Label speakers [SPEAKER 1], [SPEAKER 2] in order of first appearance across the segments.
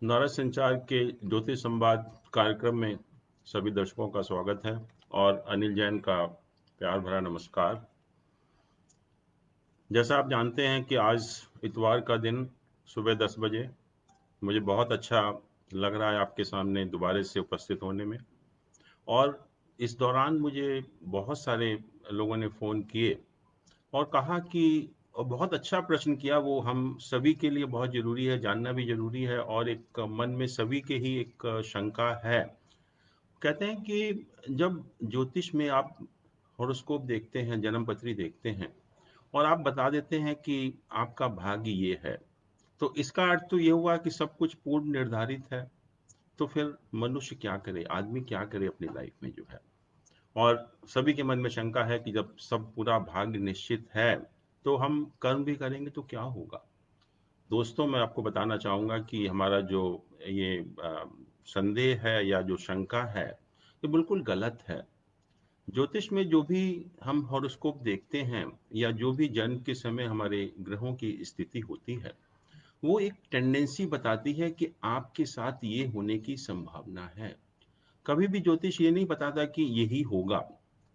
[SPEAKER 1] नारा संचार के ज्योतिष संवाद कार्यक्रम में सभी दर्शकों का स्वागत है और अनिल जैन का प्यार भरा नमस्कार। जैसा आप जानते हैं कि आज इतवार का दिन सुबह 10 बजे मुझे बहुत अच्छा लग रहा है आपके सामने दोबारा से उपस्थित होने में। और इस दौरान मुझे बहुत सारे लोगों ने फ़ोन किए और कहा कि और बहुत अच्छा प्रश्न किया, वो हम सभी के लिए बहुत ज़रूरी है, जानना भी ज़रूरी है और एक मन में सभी के ही एक शंका है। कहते हैं कि जब ज्योतिष में आप हॉरोस्कोप देखते हैं, जन्म पत्री देखते हैं और आप बता देते हैं कि आपका भाग्य ये है, तो इसका अर्थ तो ये हुआ कि सब कुछ पूर्व निर्धारित है। तो फिर मनुष्य क्या करे, आदमी क्या करे अपनी लाइफ में जो है। और सभी के मन में शंका है कि जब सब पूरा भाग्य निश्चित है तो हम कर्म भी करेंगे तो क्या होगा। दोस्तों, मैं आपको बताना चाहूँगा कि हमारा जो ये संदेह है या जो शंका है, ये बिल्कुल गलत है। ज्योतिष में जो भी हम हॉरोस्कोप देखते हैं या जो भी जन्म के समय हमारे ग्रहों की स्थिति होती है, वो एक टेंडेंसी बताती है कि आपके साथ ये होने की संभावना है। कभी भी ज्योतिष ये नहीं बताता कि यही होगा।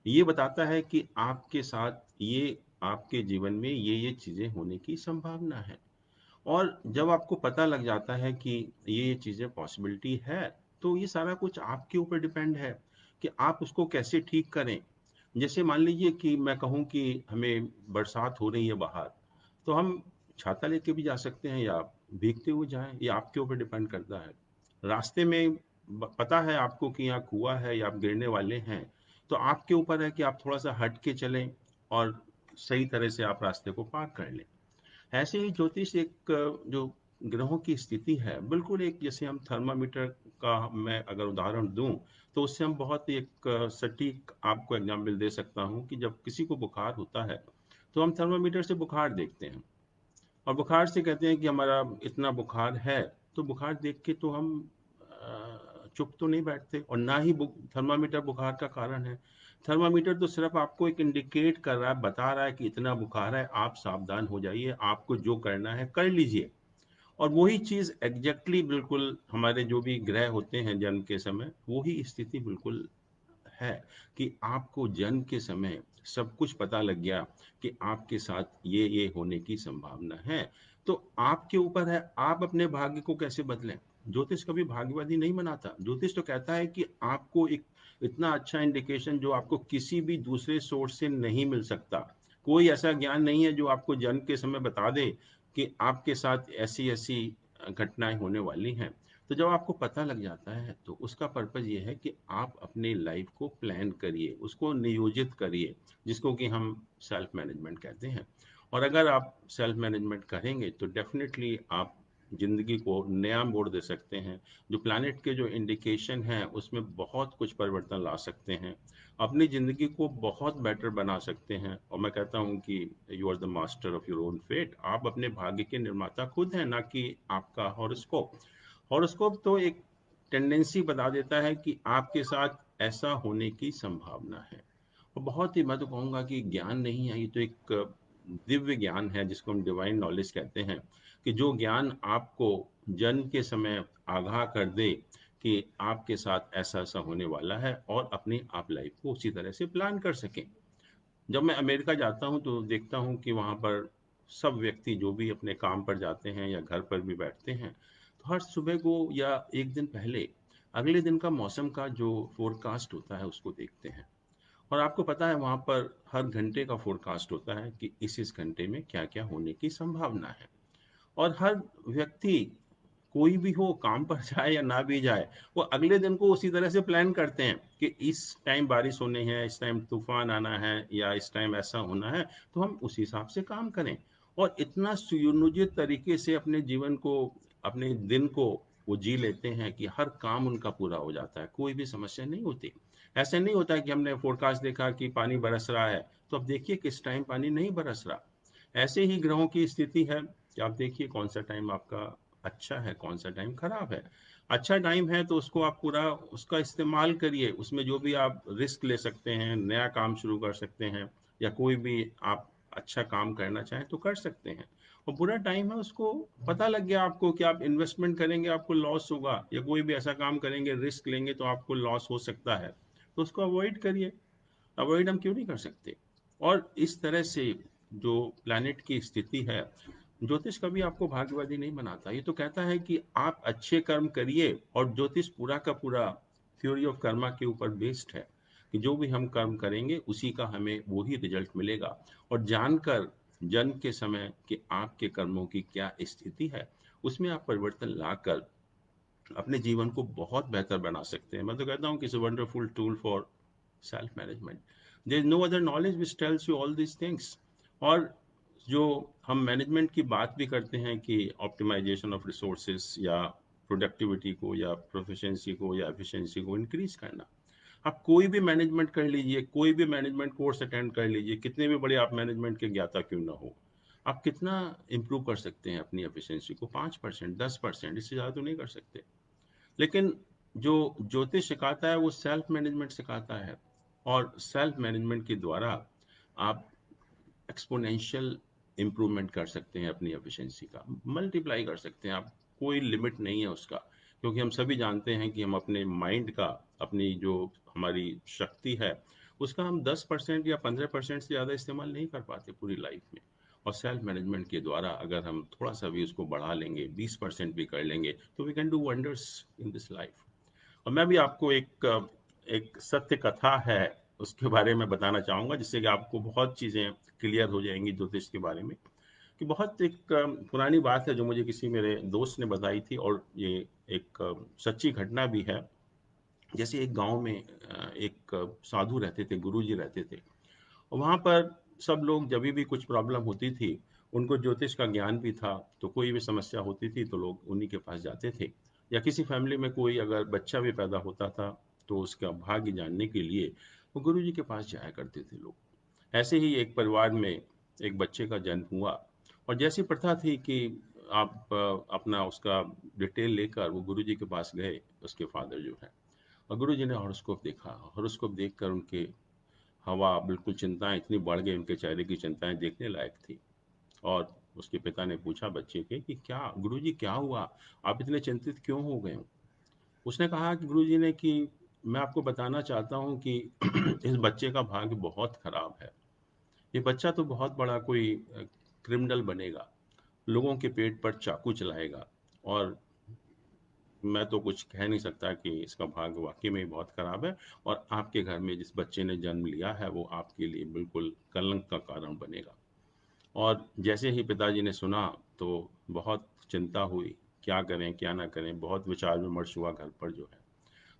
[SPEAKER 1] ये बताता है कि आपके साथ ये आपके जीवन में ये चीज़ें होने की संभावना है। और जब आपको पता लग जाता है कि ये चीज़ें पॉसिबिलिटी है, तो ये सारा कुछ आपके ऊपर डिपेंड है कि आप उसको कैसे ठीक करें। जैसे मान लीजिए कि मैं कहूँ कि हमें बरसात हो रही है बाहर, तो हम छाता लेके भी जा सकते हैं या भीगते हुए जाएं, ये आपके ऊपर डिपेंड करता है। रास्ते में पता है आपको कि यहाँ कुआं है या आप गिरने वाले हैं, तो आपके ऊपर है कि आप थोड़ा सा हट के चलें और सही तरह से आप रास्ते को पार कर लें। ऐसे ही ज्योतिष एक जो ग्रहों की स्थिति है, बिल्कुल एक जैसे हम थर्मामीटर का मैं अगर उदाहरण दूं, तो उससे हम बहुत एक सटीक आपको एग्जाम्पल दे सकता हूं कि जब किसी को बुखार होता है तो हम थर्मामीटर से बुखार देखते हैं और बुखार से कहते हैं कि हमारा इतना बुखार है। तो बुखार देख के तो हम चुप तो नहीं बैठते और ना ही थर्मामीटर बुखार का कारण है। थर्मामीटर तो सिर्फ आपको एक इंडिकेट कर रहा है, बता रहा है कि इतना बुखार है, आप सावधान हो जाइए, आपको जो करना है कर लीजिए। और वही चीज़ एग्जैक्टली बिल्कुल हमारे जो भी ग्रह होते हैं जन्म के समय, वही स्थिति बिल्कुल है कि आपको जन्म के समय सब कुछ पता लग गया कि आपके साथ ये होने की संभावना है। तो आपके ऊपर है, आप अपने भाग्य को कैसे बदलें। ज्योतिष कभी भाग्यवादी नहीं बनाता। ज्योतिष तो कहता है कि आपको एक इतना अच्छा इंडिकेशन जो आपको किसी भी दूसरे सोर्स से नहीं मिल सकता। कोई ऐसा ज्ञान नहीं है जो आपको जन्म के समय बता दे कि आपके साथ ऐसी ऐसी घटनाएं होने वाली हैं। तो जब आपको पता लग जाता है तो उसका पर्पज़ ये है कि आप अपनी लाइफ को प्लान करिए, उसको नियोजित करिए, जिसको कि हम सेल्फ मैनेजमेंट कहते हैं। और अगर आप सेल्फ मैनेजमेंट करेंगे तो डेफिनेटली आप ज़िंदगी को नया मोड़ दे सकते हैं। जो प्लैनेट के जो इंडिकेशन हैं उसमें बहुत कुछ परिवर्तन ला सकते हैं, अपनी ज़िंदगी को बहुत बेटर बना सकते हैं। और मैं कहता हूँ कि you are the master of your own fate. आप अपने भाग्य के निर्माता खुद हैं, ना कि आपका हॉरोस्कोप। हॉरोस्कोप तो एक टेंडेंसी बता देता है कि आपके साथ ऐसा होने की संभावना है। और बहुत ही, मैं तो कहूँगा कि ज्ञान नहीं है, ये तो एक दिव्य ज्ञान है जिसको हम डिवाइन नॉलेज कहते हैं। कि जो ज्ञान आपको जन्म के समय आगाह कर दे कि आपके साथ ऐसा ऐसा होने वाला है और अपनी आप लाइफ को उसी तरह से प्लान कर सकें। जब मैं अमेरिका जाता हूँ तो देखता हूँ कि वहाँ पर सब व्यक्ति जो भी अपने काम पर जाते हैं या घर पर भी बैठते हैं, तो हर सुबह को या एक दिन पहले अगले दिन का मौसम का जो फोरकास्ट होता है उसको देखते हैं। और आपको पता है वहाँ पर हर घंटे का फोरकास्ट होता है कि इस घंटे में क्या क्या होने की संभावना है। और हर व्यक्ति, कोई भी हो, काम पर जाए या ना भी जाए, वो अगले दिन को उसी तरह से प्लान करते हैं कि इस टाइम बारिश होनी है, इस टाइम तूफान आना है या इस टाइम ऐसा होना है, तो हम उस हिसाब से काम करें। और इतना सुनियोजित तरीके से अपने जीवन को, अपने दिन को वो जी लेते हैं कि हर काम उनका पूरा हो जाता है, कोई भी समस्या नहीं होती। ऐसा नहीं होता कि हमने फोरकास्ट देखा कि पानी बरस रहा है तो अब देखिए किस टाइम पानी नहीं बरस रहा। ऐसे ही ग्रहों की स्थिति है कि आप देखिए कौन सा टाइम आपका अच्छा है, कौन सा टाइम खराब है। अच्छा टाइम है तो उसको आप पूरा उसका इस्तेमाल करिए, उसमें जो भी आप रिस्क ले सकते हैं, नया काम शुरू कर सकते हैं या कोई भी आप अच्छा काम करना चाहें तो कर सकते हैं। और बुरा टाइम है, उसको पता लग गया आपको कि आप इन्वेस्टमेंट करेंगे आपको लॉस होगा, या कोई भी ऐसा काम करेंगे रिस्क लेंगे तो आपको लॉस हो सकता है, तो उसको अवॉइड करिए। अवॉइड हम क्यों नहीं कर सकते? और इस तरह से जो प्लैनेट की स्थिति है, ज्योतिष कभी आपको भाग्यवादी नहीं बनाता। ये तो कहता है कि आप अच्छे कर्म करिए, और ज्योतिष पूरा का पूरा थ्योरी ऑफ कर्मा के ऊपर बेस्ड है कि जो भी हम कर्म करेंगे उसी का हमें वही रिजल्ट मिलेगा। और जानकर जन्म के समय कि आपके कर्मों की क्या स्थिति है, उसमें आप परिवर्तन लाकर अपने जीवन को बहुत बेहतर बना सकते हैं। मैं तो कहता हूँ कि it's a wonderful tool for self management. There is no other knowledge which tells you all these things. और जो हम मैनेजमेंट की बात भी करते हैं कि ऑप्टिमाइजेशन ऑफ रिसोर्सेज, या प्रोडक्टिविटी को, या प्रोफिशिएंसी को, या एफिशिएंसी को इंक्रीज करना, आप कोई भी मैनेजमेंट कर लीजिए, कोई भी मैनेजमेंट कोर्स अटेंड कर लीजिए, कितने भी बड़े आप मैनेजमेंट के ज्ञाता क्यों ना हो, आप कितना इंप्रूव कर सकते हैं अपनी एफिशिएंसी को? 5%, 10%, इससे ज़्यादा तो नहीं कर सकते। लेकिन जो ज्योतिष सिखाता है वो सेल्फ मैनेजमेंट सिखाता है, और सेल्फ मैनेजमेंट के द्वारा आप एक्सपोनेंशियल इम्प्रूवमेंट कर सकते हैं अपनी एफिशिएंसी का, मल्टीप्लाई कर सकते हैं आप। कोई लिमिट नहीं है उसका, क्योंकि हम सभी जानते हैं कि हम अपने माइंड का, अपनी जो हमारी शक्ति है, उसका हम 10% या 15% से ज़्यादा इस्तेमाल नहीं कर पाते पूरी लाइफ में। और सेल्फ मैनेजमेंट के द्वारा अगर हम थोड़ा सा भी उसको बढ़ा लेंगे, 20% भी कर लेंगे, तो we can do wonders in this life. और मैं भी आपको एक एक सत्य कथा है उसके बारे में बताना चाहूँगा, जिससे कि आपको बहुत चीज़ें क्लियर हो जाएंगी ज्योतिष के बारे में। कि बहुत एक पुरानी बात है जो मुझे किसी मेरे दोस्त ने बताई थी, और ये एक सच्ची घटना भी है। जैसे एक गांव में एक साधु रहते थे, गुरुजी रहते थे। और वहाँ पर सब लोग, जब भी कुछ प्रॉब्लम होती थी, उनको ज्योतिष का ज्ञान भी था, तो कोई भी समस्या होती थी तो लोग उन्हीं के पास जाते थे। या किसी फैमिली में कोई अगर बच्चा भी पैदा होता था, तो उसका भाग्य जानने के लिए वो गुरु जी के पास जाया करते थे लोग। ऐसे ही एक परिवार में एक बच्चे का जन्म हुआ, और जैसी प्रथा थी कि आप अपना उसका डिटेल लेकर वो गुरु जी के पास गए, उसके फादर जो है। और गुरु जी ने हॉरोस्कोप देखा। हॉरोस्कोप देखकर उनके हवा बिल्कुल, चिंताएं इतनी बढ़ गई, उनके चेहरे की चिंताएं देखने लायक थी। और उसके पिता ने पूछा बच्चे के कि क्या गुरुजी, क्या हुआ, आप इतने चिंतित क्यों हो गए हो? उसने कहा कि गुरुजी ने कि मैं आपको बताना चाहता हूँ कि इस बच्चे का भाग्य बहुत खराब है। ये बच्चा तो बहुत बड़ा कोई क्रिमिनल बनेगा, लोगों के पेट पर चाकू चलाएगा। और मैं तो कुछ कह नहीं सकता कि इसका भाग्य वाकई में बहुत खराब है, और आपके घर में जिस बच्चे ने जन्म लिया है वो आपके लिए बिल्कुल कलंक का कारण बनेगा। और जैसे ही पिताजी ने सुना तो बहुत चिंता हुई, क्या करें क्या ना करें, बहुत विचार विमर्श हुआ घर पर जो है।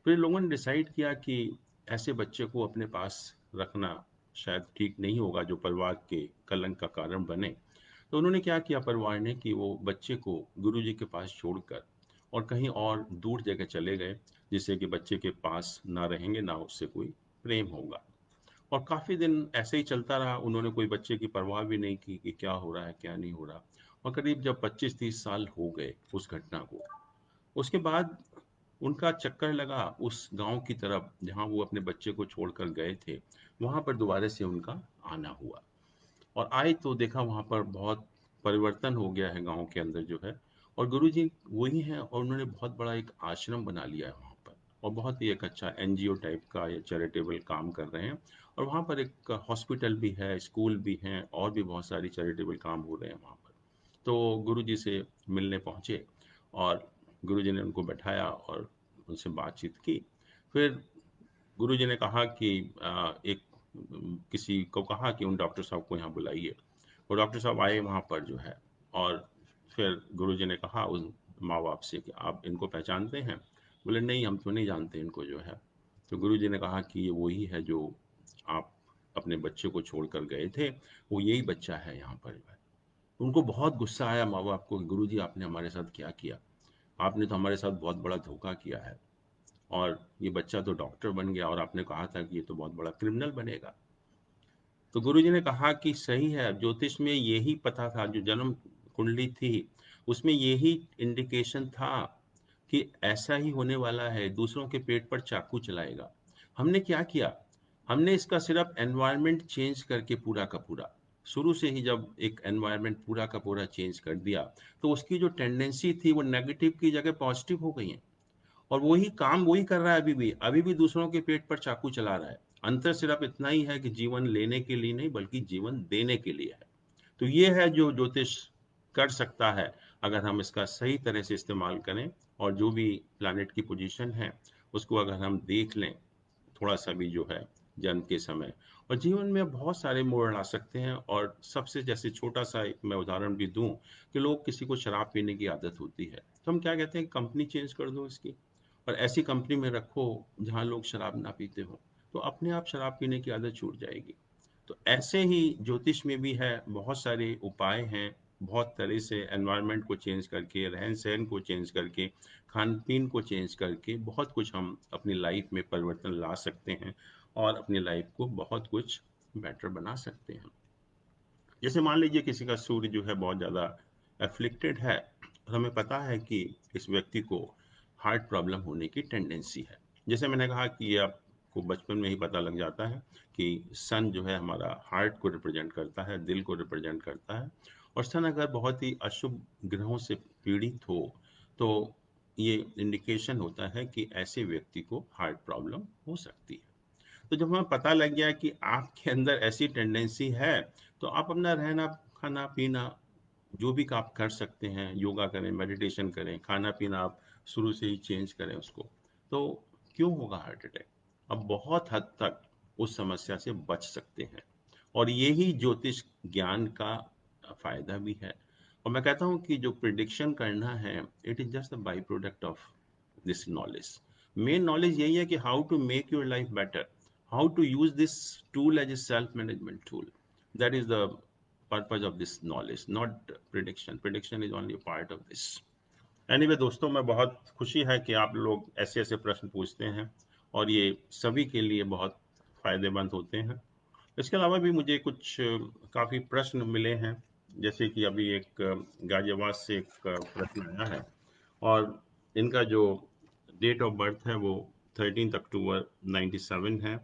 [SPEAKER 1] फिर लोगों ने डिसाइड किया कि ऐसे बच्चे को अपने पास रखना शायद ठीक नहीं होगा, जो परिवार के कलंक का कारण बने। तो उन्होंने क्या किया परिवार ने, कि वो बच्चे को गुरुजी के पास छोड़कर और कहीं और दूर जगह चले गए, जिससे कि बच्चे के पास ना रहेंगे, ना उससे कोई प्रेम होगा। और काफ़ी दिन ऐसे ही चलता रहा, उन्होंने कोई बच्चे की परवाह भी नहीं की कि क्या हो रहा है क्या नहीं हो रहा। और करीब जब 25-30 साल हो गए उस घटना को, उसके बाद उनका चक्कर लगा उस गांव की तरफ जहां वो अपने बच्चे को छोड़कर गए थे। वहां पर दोबारा से उनका आना हुआ, और आए तो देखा वहां पर बहुत परिवर्तन हो गया है गांव के अंदर जो है। और गुरुजी वही हैं, और उन्होंने बहुत बड़ा एक आश्रम बना लिया है वहां पर, और बहुत ही एक अच्छा एनजीओ टाइप का या चैरिटेबल काम कर रहे हैं। और वहां पर एक हॉस्पिटल भी है, स्कूल भी हैं, और भी बहुत सारी चैरिटेबल काम हो रहे हैं वहां पर। तो गुरुजी से मिलने पहुंचे, और गुरुजी ने उनको बैठाया और उनसे बातचीत की। फिर गुरुजी ने कहा कि एक किसी को कहा कि उन डॉक्टर साहब को यहाँ बुलाइए। वो डॉक्टर साहब आए वहाँ पर जो है। और फिर गुरुजी ने कहा उन माँ बाप से कि आप इनको पहचानते हैं? बोले नहीं, हम तो नहीं जानते इनको जो है। तो गुरुजी ने कहा कि ये वही है जो आप अपने बच्चे को छोड़कर गए थे, वो यही बच्चा है यहाँ पर जो है। उनको बहुत गुस्सा आया माँ बाप को, गुरुजी आपने हमारे साथ क्या किया, आपने तो हमारे साथ बहुत बड़ा धोखा किया है। और ये बच्चा तो डॉक्टर बन गया, और आपने कहा था कि ये तो बहुत बड़ा क्रिमिनल बनेगा। तो गुरुजी ने कहा कि सही है, ज्योतिष में यही पता था, जो जन्म कुंडली थी उसमें यही इंडिकेशन था कि ऐसा ही होने वाला है, दूसरों के पेट पर चाकू चलाएगा। हमने क्या किया, हमने इसका सिर्फ एनवायरनमेंट चेंज करके पूरा का पूरा शुरू से ही जब एक एनवायरनमेंट पूरा का पूरा चेंज कर दिया, तो उसकी जो टेंडेंसी थी वो नेगेटिव की जगह पॉजिटिव हो गई है। और वही काम वही कर रहा है अभी भी दूसरों के पेट पर चाकू चला रहा है। अंतर सिर्फ इतना ही है कि जीवन लेने के लिए नहीं बल्कि जीवन देने के लिए है। तो ये है जो ज्योतिष कर सकता है, अगर हम इसका सही तरह से इस्तेमाल करें और जो भी प्लैनेट की पोजीशन है उसको अगर हम देख लें थोड़ा सा भी जो है जन्म के समय, और जीवन में बहुत सारे मोड़ ला सकते हैं। और सबसे जैसे छोटा सा एक मैं उदाहरण भी दूं कि लोग किसी को शराब पीने की आदत होती है, तो हम क्या कहते हैं, कंपनी चेंज कर दो इसकी और ऐसी कंपनी में रखो जहां लोग शराब ना पीते हो, तो अपने आप शराब पीने की आदत छूट जाएगी। तो ऐसे ही ज्योतिष में भी है, बहुत सारे उपाय हैं। बहुत तरह से एनवायरनमेंट को चेंज करके, रहन सहन को चेंज करके, खान पीन को चेंज करके बहुत कुछ हम अपनी लाइफ में परिवर्तन ला सकते हैं और अपनी लाइफ को बहुत कुछ बेटर बना सकते हैं। जैसे मान लीजिए किसी का सूर्य जो है बहुत ज़्यादा एफ्लिक्टेड है और हमें पता है कि इस व्यक्ति को हार्ट प्रॉब्लम होने की टेंडेंसी है। जैसे मैंने कहा कि ये आपको बचपन में ही पता लग जाता है कि सन जो है हमारा हार्ट को रिप्रेजेंट करता है, दिल को रिप्रेजेंट करता है। और सन अगर बहुत ही अशुभ ग्रहों से पीड़ित हो तो ये इंडिकेशन होता है कि ऐसे व्यक्ति को हार्ट प्रॉब्लम हो सकती है। तो जब हमें पता लग गया कि आपके अंदर ऐसी टेंडेंसी है, तो आप अपना रहना, खाना पीना जो भी आप कर सकते हैं, योगा करें, मेडिटेशन करें, खाना पीना आप शुरू से ही चेंज करें उसको, तो क्यों होगा हार्ट अटैक? अब बहुत हद तक उस समस्या से बच सकते हैं। और यही ज्योतिष ज्ञान का फायदा भी है। और मैं कहता हूँ कि जो प्रिडिक्शन करना है, it is just the by product of this knowledge. Main knowledge यही है कि how to make your life better, how to use this tool as a self-management tool. That is the purpose of this knowledge, not prediction. Prediction is only a part of this. Anyway दोस्तों, मैं बहुत खुशी है कि आप लोग ऐसे ऐसे प्रश्न पूछते हैं और ये सभी के लिए बहुत फायदेमंद होते हैं। इसके अलावा भी मुझे कुछ काफ़ी प्रश्न मिले हैं। जैसे कि अभी एक गाजियाबाद से एक प्रश्न आया है और इनका जो डेट ऑफ बर्थ है वो 13 अक्टूबर 97 है।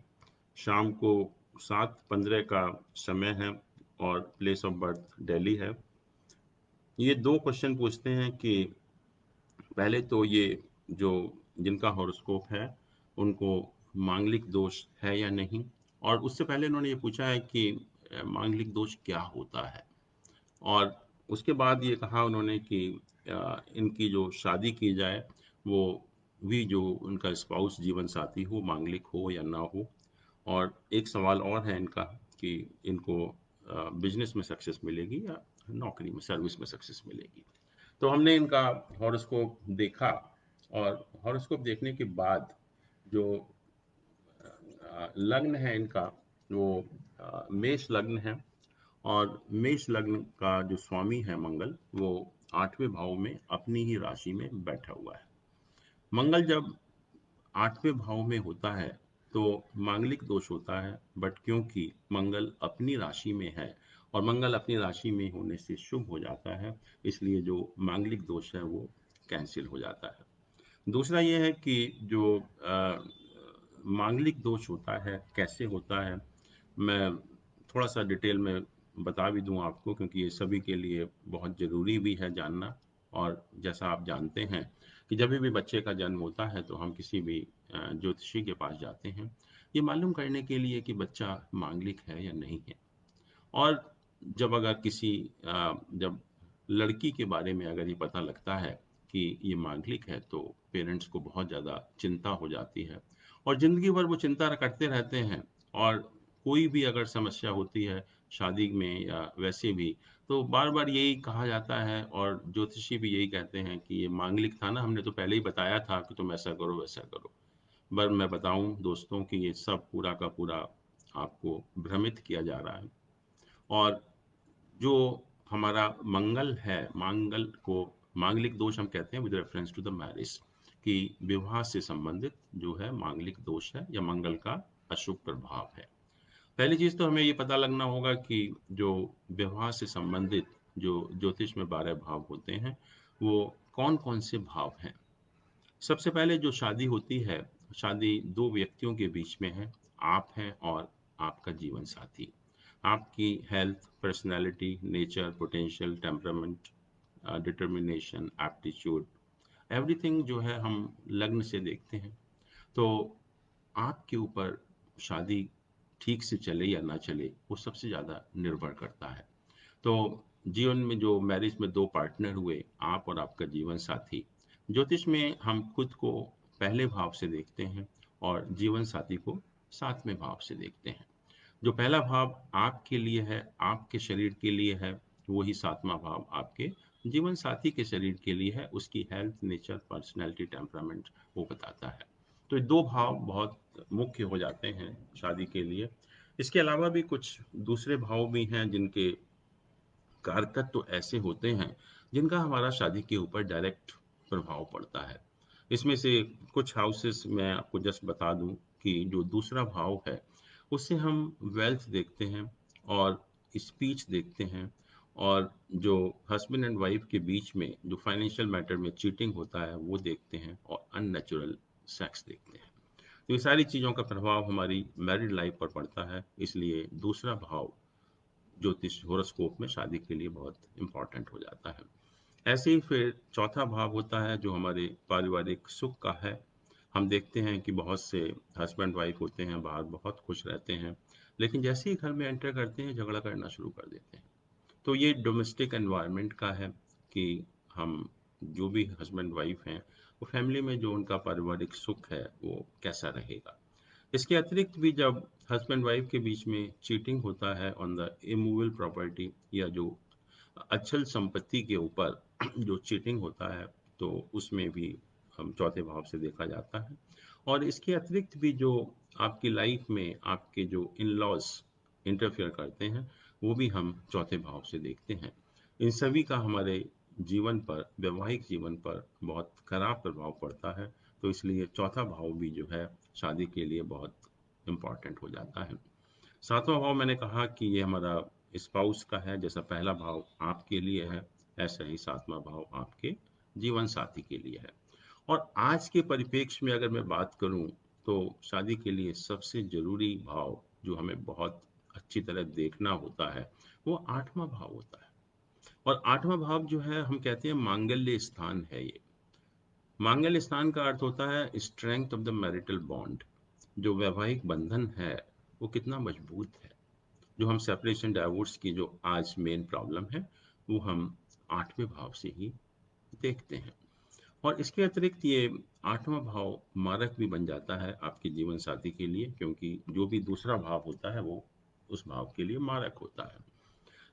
[SPEAKER 1] शाम को 7:15 का समय है और प्लेस ऑफ बर्थ दिल्ली है। ये दो क्वेश्चन पूछते हैं कि पहले तो ये जो जिनका हॉरोस्कोप है उनको मांगलिक दोष है या नहीं, और उससे पहले उन्होंने ये पूछा है कि मांगलिक दोष क्या होता है। और उसके बाद ये कहा उन्होंने कि इनकी जो शादी की जाए वो भी जो उनका स्पाउस जीवन साथी हो, मांगलिक हो या ना हो। और एक सवाल और है इनका कि इनको बिजनेस में सक्सेस मिलेगी या नौकरी में, सर्विस में सक्सेस मिलेगी। तो हमने इनका हॉरोस्कोप देखा और हॉरोस्कोप देखने के बाद जो लग्न है इनका वो मेष लग्न है। और मेष लग्न का जो स्वामी है मंगल, वो 8वें भाव में अपनी ही राशि में बैठा हुआ है। मंगल जब 8वें भाव में होता है तो मांगलिक दोष होता है, बट क्योंकि मंगल अपनी राशि में है और मंगल अपनी राशि में होने से शुभ हो जाता है, इसलिए जो मांगलिक दोष है वो कैंसिल हो जाता है। दूसरा ये है कि जो मांगलिक दोष होता है कैसे होता है, मैं थोड़ा सा डिटेल में बता भी दूं आपको, क्योंकि ये सभी के लिए बहुत ज़रूरी भी है जानना। और जैसा आप जानते हैं कि जब भी बच्चे का जन्म होता है तो हम किसी भी ज्योतिषी के पास जाते हैं ये मालूम करने के लिए कि बच्चा मांगलिक है या नहीं है। और जब अगर किसी जब लड़की के बारे में अगर ये पता लगता है कि ये मांगलिक है तो पेरेंट्स को बहुत ज़्यादा चिंता हो जाती है और ज़िंदगी भर वो चिंता करते रहते हैं। और कोई भी अगर समस्या होती है शादी में या वैसे भी, तो बार बार यही कहा जाता है और ज्योतिषी भी यही कहते हैं कि ये मांगलिक था ना, हमने तो पहले ही बताया था कि तुम ऐसा करो वैसा करो। पर मैं बताऊं दोस्तों कि ये सब पूरा का पूरा आपको भ्रमित किया जा रहा है। और जो हमारा मंगल है, मंगल को मांगलिक दोष हम कहते हैं with reference to the marriage, कि विवाह से संबंधित जो है मांगलिक दोष है या मंगल का अशुभ प्रभाव है। पहली चीज तो हमें ये पता लगना होगा कि जो विवाह से संबंधित जो ज्योतिष में 12 भाव होते हैं वो कौन कौन से भाव हैं। सबसे पहले जो शादी होती है, शादी दो व्यक्तियों के बीच में है, आप हैं और आपका जीवन साथी। आपकी health, personality, nature, potential, temperament, determination, aptitude, everything जो है हम लग्न से देखते हैं। तो आपके ऊपर शादी ठीक से चले या ना चले, वो सबसे ज़्यादा निर्भर करता है। तो जीवन में जो मैरिज में दो पार्टनर हुए, आप और आपका जीवन साथी, ज्योतिष में हम खुद को पहले भाव से देखते हैं और जीवन साथी को सातवें भाव से देखते हैं। जो पहला भाव आपके लिए है, आपके शरीर के लिए है, वही सातवां भाव आपके जीवन साथी के शरीर के लिए है, उसकी हेल्थ, नेचर, पर्सनैलिटी, टेम्परामेंट वो बताता है। तो ये दो भाव बहुत मुख्य हो जाते हैं शादी के लिए। इसके अलावा भी कुछ दूसरे भाव भी हैं जिनके कारकत्व तो ऐसे होते हैं जिनका हमारा शादी के ऊपर डायरेक्ट प्रभाव पड़ता है। इसमें से कुछ हाउसेस मैं आपको जस्ट बता दूं कि जो दूसरा भाव है उससे हम वेल्थ देखते हैं और स्पीच देखते हैं, और जो हस्बैंड एंड वाइफ के बीच में जो फाइनेंशियल मैटर में चीटिंग होता है वो देखते हैं, और अननेचुरल सेक्स देखते हैं। तो ये सारी चीज़ों का प्रभाव हमारी मैरिड लाइफ पर पड़ता है, इसलिए दूसरा भाव ज्योतिष होरोस्कोप में शादी के लिए बहुत इंपॉर्टेंट हो जाता है। ऐसे ही फिर चौथा भाव होता है जो हमारे पारिवारिक सुख का है। हम देखते हैं कि बहुत से हस्बैंड वाइफ होते हैं, बाहर बहुत खुश रहते हैं, लेकिन जैसे ही घर में एंटर करते हैं झगड़ा करना शुरू कर देते हैं। तो ये डोमेस्टिक एनवायरनमेंट का है कि हम जो भी हस्बैंड वाइफ हैं, वो फैमिली में जो उनका पारिवारिक सुख है वो कैसा रहेगा। इसके अतिरिक्त भी जब हस्बैंड वाइफ के बीच में चीटिंग होता है ऑन द इमूवेबल प्रॉपर्टी, या जो अचल संपत्ति के ऊपर जो चीटिंग होता है, तो उसमें भी हम चौथे भाव से देखा जाता है। और इसके अतिरिक्त भी जो आपकी लाइफ में आपके जो इन लॉज इंटरफेयर करते हैं, वो भी हम चौथे भाव से देखते हैं। इन सभी का हमारे जीवन पर, वैवाहिक जीवन पर बहुत खराब प्रभाव पड़ता है। तो इसलिए चौथा भाव भी जो है शादी के लिए बहुत इम्पॉर्टेंट हो जाता है। सातवां भाव मैंने कहा कि ये हमारा स्पाउस का है। जैसा पहला भाव आपके लिए है, ऐसा ही सातवां भाव आपके जीवन साथी के लिए है। और आज के परिप्रेक्ष्य में अगर मैं बात करूं, तो शादी के लिए सबसे जरूरी भाव जो हमें बहुत अच्छी तरह देखना होता है, वो आठवां भाव होता है। और आठवां भाव जो है, हम कहते हैं मांगल्य स्थान है ये। मांगल्य स्थान का अर्थ होता है strength of the marital bond. जो वैवाहिक बंधन है वो कितना मजबूत है। जो हम सेपरेशन डाइवोर्स की जो आज मेन प्रॉब्लम है, वो हम आठवें भाव से ही देखते हैं। और इसके अतिरिक्त ये आठवां भाव मारक भी बन जाता है आपके जीवन साथी के लिए, क्योंकि जो भी दूसरा भाव होता है वो उस भाव के लिए मारक होता है।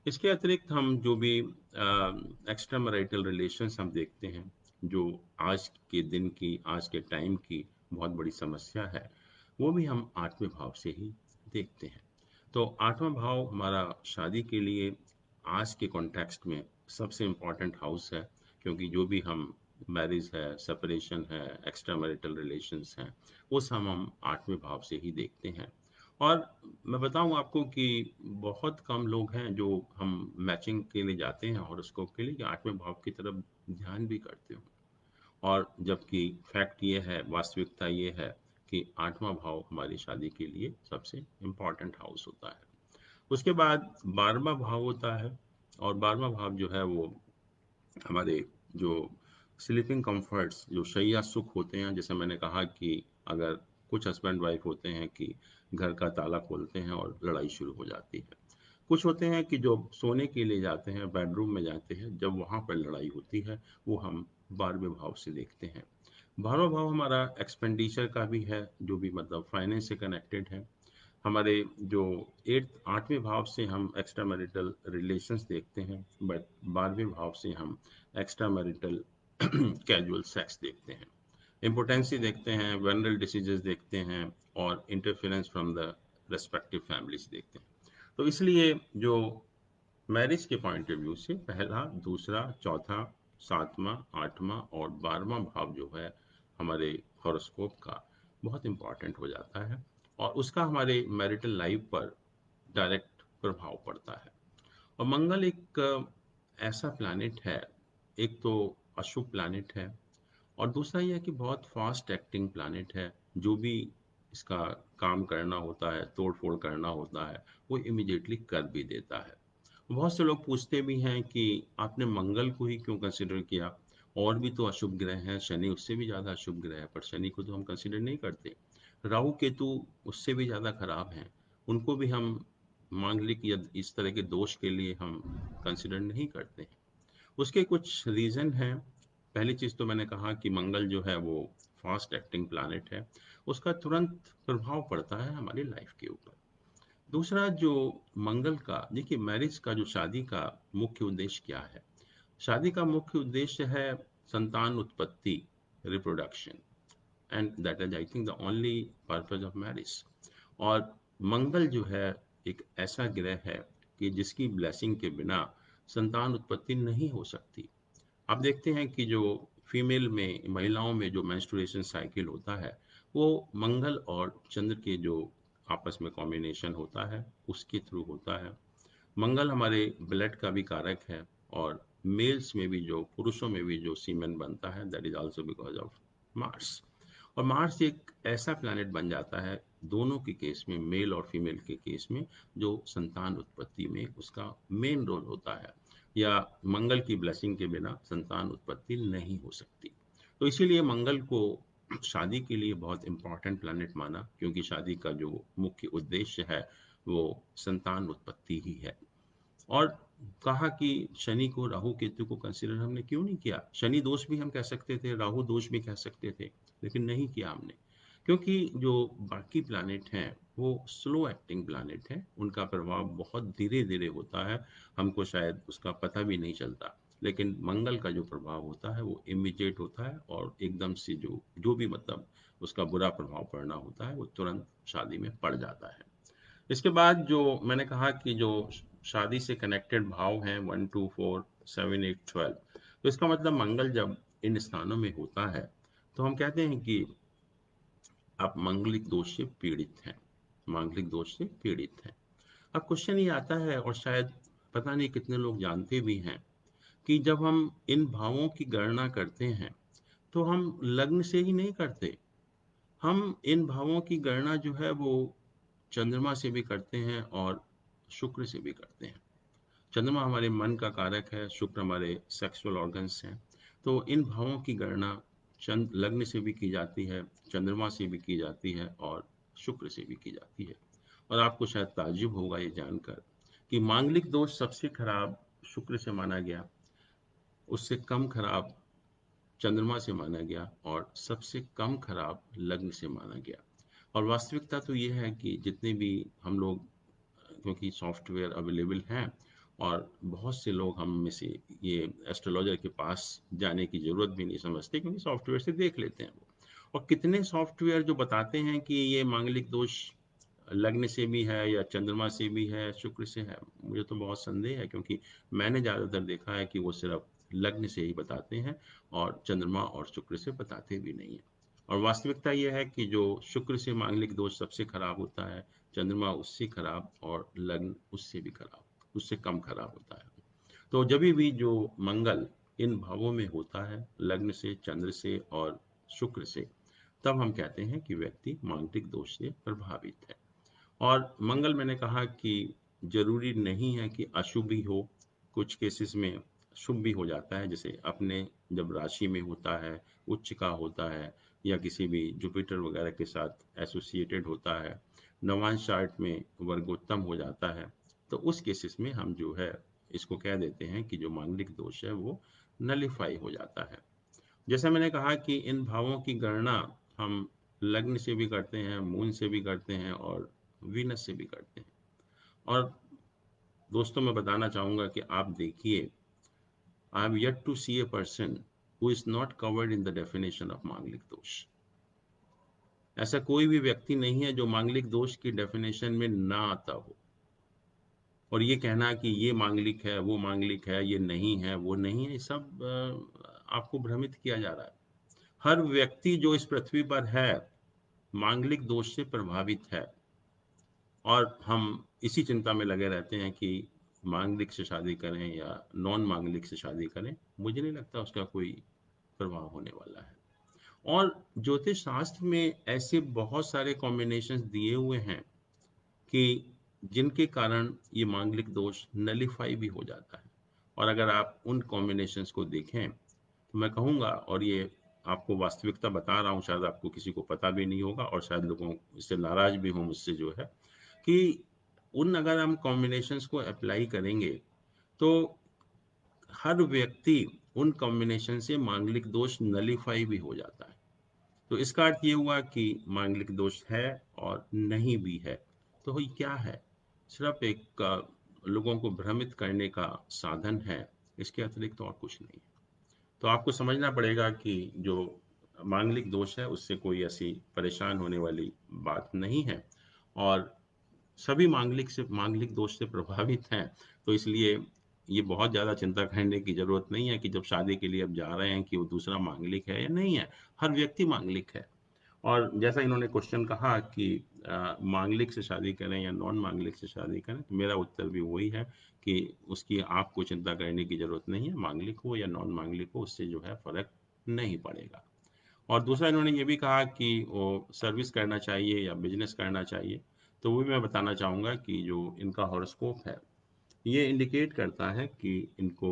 [SPEAKER 1] इसके अतिरिक्त हम जो भी एक्स्ट्रा मैरिटल रिलेशंस हम देखते हैं, जो आज के दिन की, आज के टाइम की बहुत बड़ी समस्या है, वो भी हम आठवें भाव से ही देखते हैं। तो आठवां भाव हमारा शादी के लिए आज के कॉन्टेक्स्ट में सबसे इम्पॉर्टेंट हाउस है, क्योंकि जो भी हम मैरिज है, सेपरेशन है, एक्स्ट्रा मैरिटल रिलेशंस हैं, वो सब हम आठवें भाव से ही देखते हैं। और मैं बताऊं आपको कि बहुत कम लोग हैं जो हम मैचिंग के लिए जाते हैं हॉरोस्कोप के लिए कि आठवें भाव की तरफ ध्यान भी करते हो। और जबकि फैक्ट ये है, वास्तविकता ये है कि आठवां भाव हमारी शादी के लिए सबसे इम्पॉर्टेंट हाउस होता है। उसके बाद 12वां भाव होता है। और 12वां भाव जो है वो हमारे जो स्लीपिंग कंफर्ट्स, जो शैया सुख होते हैं, जैसे मैंने कहा कि अगर कुछ हस्बैंड वाइफ होते हैं कि घर का ताला खोलते हैं और लड़ाई शुरू हो जाती है। कुछ होते हैं कि जो सोने के लिए जाते हैं, बेडरूम में जाते हैं, जब वहाँ पर लड़ाई होती है, वो हम 12वें भाव से देखते हैं। 12वां भाव हमारा एक्सपेंडिचर का भी है, जो भी मतलब फाइनेंस से कनेक्टेड है। हमारे जो एट्थ, आठवें भाव से हम एक्स्ट्रा मैरिटल रिलेशंस देखते हैं, बट 12वें भाव से हम एक्स्ट्रा मैरिटल कैजुअल सेक्स देखते हैं, इम्पोर्टेंसी देखते हैं, वेनरल डिसीजेस देखते हैं, और interference from the respective families देखते हैं। तो इसलिए जो मैरिज के पॉइंट ऑफ व्यू से पहला, दूसरा, चौथा, सातवां, आठवां और 12वां भाव जो है हमारे हॉरोस्कोप का बहुत इंपॉर्टेंट हो जाता है, और उसका हमारे मैरिटल लाइफ पर डायरेक्ट प्रभाव पड़ता है। और मंगल एक ऐसा प्लैनेट है, एक तो अशुभ प्लैनेट है, और दूसरा यह है कि बहुत फास्ट एक्टिंग प्लैनेट है। जो भी इसका काम करना होता है, तोड़ फोड़ करना होता है, वो इमिडिएटली कर भी देता है। बहुत से लोग पूछते भी हैं कि आपने मंगल को ही क्यों कंसिडर किया, और भी तो अशुभ ग्रह हैं, शनि उससे भी ज़्यादा अशुभ ग्रह है, पर शनि को तो हम कंसिडर नहीं करते। राहु केतु उससे भी ज़्यादा खराब हैं, उनको भी हम मांगलिक या इस तरह के दोष के लिए हम कंसिडर नहीं करते हैं। उसके कुछ रीज़न हैं। पहली चीज़ तो मैंने कहा कि मंगल जो है वो फास्ट एक्टिंग प्लैनेट है, उसका तुरंत प्रभाव पड़ता है हमारी लाइफ के ऊपर। दूसरा जो मंगल का, देखिए मैरिज का जो शादी का मुख्य उद्देश्य क्या है? शादी का मुख्य उद्देश्य है संतान उत्पत्ति, reproduction, and that is I think the only purpose of marriage. और मंगल जो है एक ऐसा ग्रह है कि जिसकी ब्लेसिंग के बिना संतान उत्पत्ति नहीं हो सकती। आप देखते हैं कि जो फीमेल में, महिलाओं में जो मेंस्ट्रुएशन साइकिल होता है, वो मंगल और चंद्र के जो आपस में कॉम्बिनेशन होता है उसके थ्रू होता है। मंगल हमारे ब्लड का भी कारक है, और मेल्स में भी, जो पुरुषों में भी जो सीमेन बनता है, that is also because of Mars. और मार्स एक ऐसा प्लैनेट बन जाता है दोनों के केस में, मेल और फीमेल के केस में, जो संतान उत्पत्ति में उसका मेन रोल होता है, या मंगल की ब्लेसिंग के बिना संतान उत्पत्ति नहीं हो सकती। तो इसीलिए मंगल को शादी के लिए बहुत इंपॉर्टेंट प्लैनेट माना, क्योंकि शादी का जो मुख्य उद्देश्य है वो संतान उत्पत्ति ही है। और कहा कि शनि को, राहु केतु को कंसिडर हमने क्यों नहीं किया? शनि दोष भी हम कह सकते थे, राहु दोष भी कह सकते थे, लेकिन नहीं किया हमने, क्योंकि जो बाकी प्लैनेट हैं वो स्लो एक्टिंग प्लैनेट हैं, उनका प्रभाव बहुत धीरे धीरे होता है, हमको शायद उसका पता भी नहीं चलता। लेकिन मंगल का जो प्रभाव होता है वो इमीडिएट होता है, और एकदम से जो जो भी मतलब उसका बुरा प्रभाव पड़ना होता है वो तुरंत शादी में पड़ जाता है। इसके बाद जो मैंने कहा कि जो शादी से कनेक्टेड भाव हैं 1 2 4 7 8 12, तो इसका मतलब मंगल जब इन स्थानों में होता है तो हम कहते हैं कि आप मांगलिक दोष से पीड़ित हैं, मांगलिक दोष से पीड़ित हैं। अब क्वेश्चन ये आता है, और शायद पता नहीं कितने लोग जानते भी हैं, कि जब हम इन भावों की गणना करते हैं तो हम लग्न से ही नहीं करते, हम इन भावों की गणना जो है वो चंद्रमा से भी करते हैं और शुक्र से भी करते हैं। चंद्रमा हमारे मन का कारक है, शुक्र हमारे सेक्सुअल ऑर्गन्स हैं। तो इन भावों की गणना चंद लग्न से भी की जाती है, चंद्रमा से भी की जाती है, और शुक्र से भी की जाती है। और आपको शायद ताज्जुब होगा ये जानकर कि मांगलिक दोष सबसे खराब शुक्र से माना गया, उससे कम खराब चंद्रमा से माना गया, और सबसे कम खराब लग्न से माना गया। और वास्तविकता तो ये है कि जितने भी हम लोग, क्योंकि सॉफ्टवेयर अवेलेबल हैं, और बहुत से लोग हम में से ये एस्ट्रोलॉजर के पास जाने की ज़रूरत भी नहीं समझते, क्योंकि सॉफ्टवेयर से देख लेते हैं वो। और कितने सॉफ्टवेयर जो बताते हैं कि ये मांगलिक दोष लग्न से भी है या चंद्रमा से भी है, शुक्र से है, मुझे तो बहुत संदेह है, क्योंकि मैंने ज़्यादातर देखा है कि वो सिर्फ लग्न से ही बताते हैं, और चंद्रमा और शुक्र से बताते भी नहीं है। और वास्तविकता यह है कि जो शुक्र से मांगलिक दोष सबसे खराब होता है, चंद्रमा उससे खराब, और लग्न उससे भी खराब, उससे कम खराब होता है। तो जब भी जो मंगल इन भावों में होता है, लग्न से, चंद्र से और शुक्र से, तब हम कहते हैं कि व्यक्ति मांगलिक दोष से प्रभावित है। और मंगल, मैंने कहा कि जरूरी नहीं है कि अशुभ ही हो, कुछ केसेस में शुभ भी हो जाता है, जैसे अपने जब राशि में होता है, उच्च का होता है, या किसी भी जुपिटर वगैरह के साथ एसोसिएटेड होता है, नवांश चार्ट में वर्गोत्तम हो जाता है, तो उस केसेस में हम जो है इसको कह देते हैं कि जो मांगलिक दोष है वो नलिफाई हो जाता है। जैसा मैंने कहा कि इन भावों की गणना हम लग्न से भी करते हैं, मून से भी करते हैं, और वीनस से भी करते हैं। और दोस्तों, मैं बताना चाहूंगा कि आप देखिए, I have yet to see a person who is not covered in the definition of manglik dosh. ऐसा कोई भी व्यक्ति नहीं है जो मांगलिक दोष की डेफिनेशन में ना आता हो। और ये कहना कि ये मांगलिक है, वो मांगलिक है, ये नहीं है, वो नहीं है, ये सब आपको भ्रमित किया जा रहा है। हर व्यक्ति जो इस पृथ्वी पर है मांगलिक दोष से प्रभावित है, और हम इसी चिंता में लगे रहते हैं कि मांगलिक से शादी करें या नॉन मांगलिक से शादी करें। मुझे नहीं लगता उसका कोई प्रभाव होने वाला है। और ज्योतिष शास्त्र में ऐसे बहुत सारे कॉम्बिनेशंस दिए हुए हैं कि जिनके कारण ये मांगलिक दोष नलीफाई भी हो जाता है। और अगर आप उन कॉम्बिनेशंस को देखें तो मैं कहूँगा, और ये आपको वास्तविकता बता रहा हूँ, शायद आपको किसी को पता भी नहीं होगा और शायद लोगों इससे नाराज भी हों मुझसे जो है, कि उन अगर हम कॉम्बिनेशंस को अप्लाई करेंगे तो हर व्यक्ति उन कॉम्बिनेशन से मांगलिक दोष नलीफाई भी हो जाता है। तो इसका अर्थ ये हुआ कि मांगलिक दोष है और नहीं भी है। तो ये क्या है? सिर्फ एक लोगों को भ्रमित करने का साधन है, इसके अतिरिक्त और कुछ नहीं है। तो आपको समझना पड़ेगा कि जो मांगलिक दोष है उससे कोई ऐसी परेशान होने वाली बात नहीं है, और सभी मांगलिक दोष से प्रभावित हैं। तो इसलिए ये बहुत ज़्यादा चिंता करने की ज़रूरत नहीं है कि जब शादी के लिए अब जा रहे हैं कि वो दूसरा मांगलिक है या नहीं है। हर व्यक्ति मांगलिक है। और जैसा इन्होंने क्वेश्चन कहा कि मांगलिक से शादी करें या नॉन मांगलिक से शादी करें, तो मेरा उत्तर भी वही है कि उसकी आपको चिंता करने की ज़रूरत नहीं है। मांगलिक हो या नॉन मांगलिक हो, उससे जो है फ़र्क नहीं पड़ेगा। और दूसरा इन्होंने ये भी कहा कि वो सर्विस करना चाहिए या बिजनेस करना चाहिए। तो वो भी मैं बताना चाहूँगा कि जो इनका हॉरोस्कोप है, ये इंडिकेट करता है कि इनको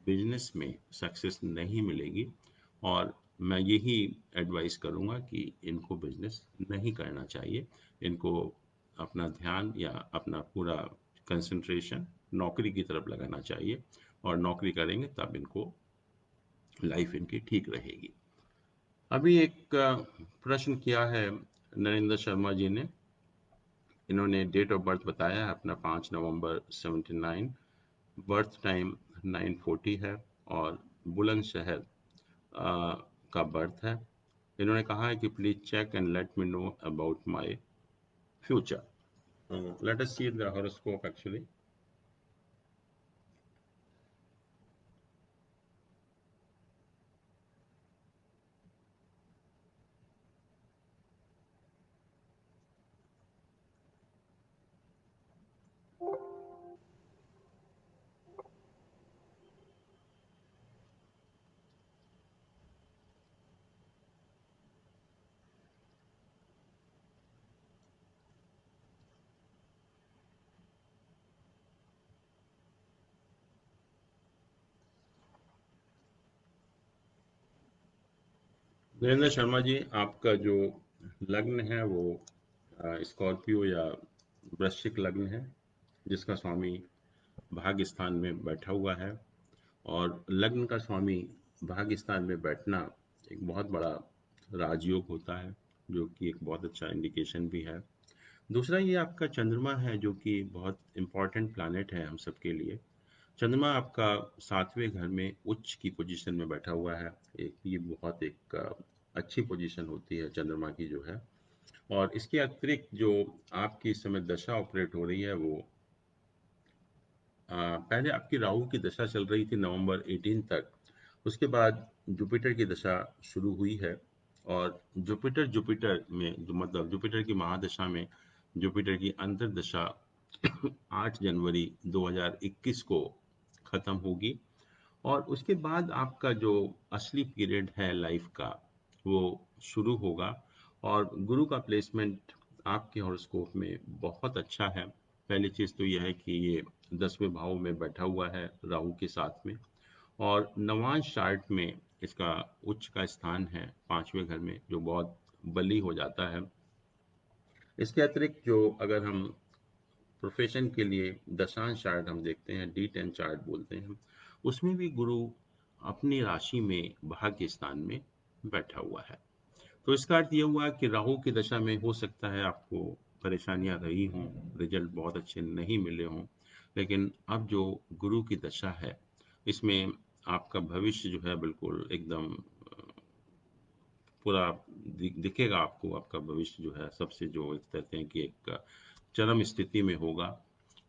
[SPEAKER 1] बिजनेस में सक्सेस नहीं मिलेगी, और मैं यही एडवाइस करूँगा कि इनको बिजनेस नहीं करना चाहिए। इनको अपना ध्यान या अपना पूरा कंसंट्रेशन नौकरी की तरफ लगाना चाहिए, और नौकरी करेंगे तब इनको लाइफ इनकी ठीक रहेगी। अभी एक प्रश्न किया है नरेंद्र शर्मा जी ने। इन्होंने डेट ऑफ बर्थ बताया है अपना 5 नवंबर 79, बर्थ टाइम 9:40 है, और बुलंदशहर का बर्थ है। इन्होंने कहा है कि please check and let me know about my future. Let us see the horoscope actually. Narendra Sharma ji, आपका जो लग्न है वो स्कॉर्पियो या वृश्चिक लग्न है, जिसका स्वामी भाग्य स्थान में बैठा हुआ है। और लग्न का स्वामी भाग्य स्थान में बैठना एक बहुत बड़ा राजयोग होता है, जो कि एक बहुत अच्छा इंडिकेशन भी है। दूसरा, ये आपका चंद्रमा है, जो कि बहुत इम्पॉर्टेंट प्लैनेट है हम सबके लिए। चंद्रमा आपका 7वें घर में उच्च की पोजीशन में बैठा हुआ है। एक ये बहुत एक अच्छी पोजीशन होती है चंद्रमा की जो है। और इसके अतिरिक्त जो आपकी इस समय दशा ऑपरेट हो रही है वो पहले आपकी राहु की दशा चल रही थी नवंबर 18 तक। उसके बाद जुपिटर की दशा शुरू हुई है। और जुपिटर जुपिटर में जो मतलब जुपिटर की महादशा में जुपिटर की अंतर्दशा 8 जनवरी 2021 को खत्म होगी। और उसके बाद आपका जो असली पीरियड है लाइफ का, वो शुरू होगा। और गुरु का प्लेसमेंट आपके हॉरोस्कोप में बहुत अच्छा है। पहली चीज़ तो यह है कि ये 10वें भाव में बैठा हुआ है राहु के साथ में। और नवांश चार्ट में इसका उच्च का स्थान है 5वें घर में, जो बहुत बली हो जाता है। इसके अतिरिक्त जो अगर हम प्रोफेशन के लिए दशांश चार्ट हम देखते हैं, D10 चार्ट बोलते हैं, उसमें भी गुरु अपनी राशि में भाग्य स्थान में बैठा हुआ है। तो इसका अर्थ ये हुआ कि राहु की दशा में हो सकता है आपको परेशानियां रही हों, रिजल्ट बहुत अच्छे नहीं मिले हों। लेकिन अब जो गुरु की दशा है, इसमें आपका भविष्य जो है बिल्कुल एकदम पूरा दिखेगा आपको। आपका भविष्य जो है सबसे जो एक कहते हैं कि एक चरम स्थिति में होगा।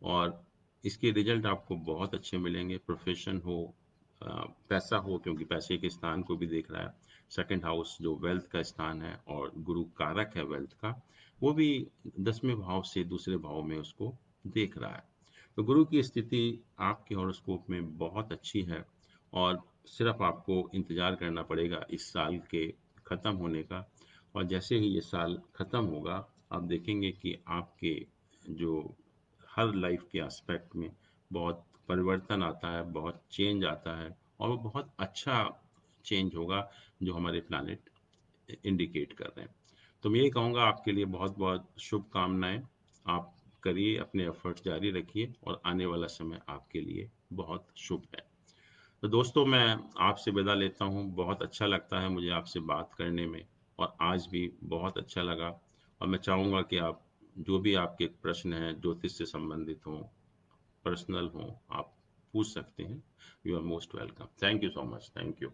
[SPEAKER 1] और इसके रिजल्ट आपको बहुत अच्छे मिलेंगे। प्रोफेशन हो, पैसा हो, क्योंकि पैसे के स्थान को भी देख रहा है। सेकंड हाउस जो वेल्थ का स्थान है और गुरु कारक है वेल्थ का, वो भी 10वें भाव से दूसरे भाव में उसको देख रहा है। तो गुरु की स्थिति आपके हॉरोस्कोप में बहुत अच्छी है। और सिर्फ आपको इंतजार करना पड़ेगा इस साल के ख़त्म होने का। और जैसे ही ये साल ख़त्म होगा, आप देखेंगे कि आपके जो हर लाइफ के एस्पेक्ट में बहुत परिवर्तन आता है, बहुत चेंज आता है, और वो बहुत अच्छा चेंज होगा जो हमारे प्लानिट इंडिकेट कर रहे हैं। तो मैं यही कहूँगा, आपके लिए बहुत बहुत शुभकामनाएं। आप करिए, अपने एफर्ट्स जारी रखिए, और आने वाला समय आपके लिए बहुत शुभ है। तो दोस्तों, मैं आपसे विदा लेता हूँ। बहुत अच्छा लगता है मुझे आपसे बात करने में, और आज भी बहुत अच्छा लगा। और मैं चाहूँगा कि आप जो भी आपके प्रश्न हैं ज्योतिष से संबंधित हों, पर्सनल हों, आप पूछ सकते हैं। You are most welcome. Thank you so much. Thank you.